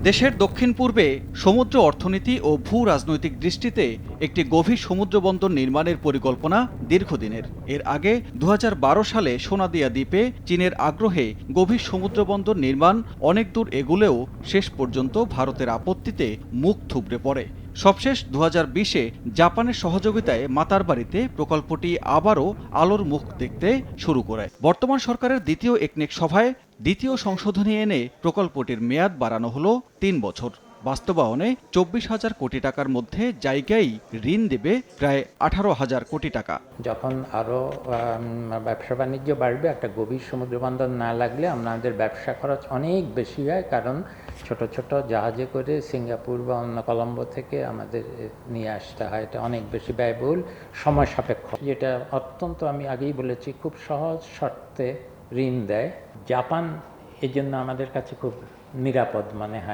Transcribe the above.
দেশের দক্ষিণ পূর্বে সমুদ্র অর্থনীতি ও ভূ রাজনৈতিক দৃষ্টিতে একটি গভীর সমুদ্রবন্দর নির্মাণের পরিকল্পনা দীর্ঘদিনের। এর আগে ২০১২ সালে সোনাদিয়া দ্বীপে চীনের আগ্রহে গভীর সমুদ্রবন্দর নির্মাণ অনেক দূর এগুলেও শেষ পর্যন্ত ভারতের আপত্তিতে মুখ থুবড়ে পড়ে। সবশেষ ২০২০-এ জাপানের সহযোগিতায় মাতারবাড়িতে প্রকল্পটি আবারও আলোর মুখ দেখতে শুরু করে। বর্তমান সরকারের দ্বিতীয় একনেক সভায় দ্বিতীয় সংশোধনী এনে প্রকল্পটির মেয়াদ বাড়ানো হলো ৩ বছর। বাস্তবায়নে ২৪,০০০ কোটি টাকার মধ্যে জায়গায় ঋণ দেবে প্রায় ১৮,০০০ কোটি টাকা। যখন আরও ব্যবসা বাণিজ্য বাড়বে, একটা গভীর সমুদ্র বন্দর না লাগলে আমাদের ব্যবসা খরচ অনেক বেশি হয়, কারণ ছোট ছোট জাহাজে করে সিঙ্গাপুর বা অন্য কলম্বো থেকে আমাদের নিয়ে আসতে হয়। এটা অনেক বেশি ব্যয়বহুল, সময় সাপেক্ষ। যেটা অত্যন্ত, আমি আগেই বলেছি, খুব সহজ শর্তে ঋণ দেয়। জাপান এজন্য আমাদের কাছে খুব নিরাপদ মনে হয়।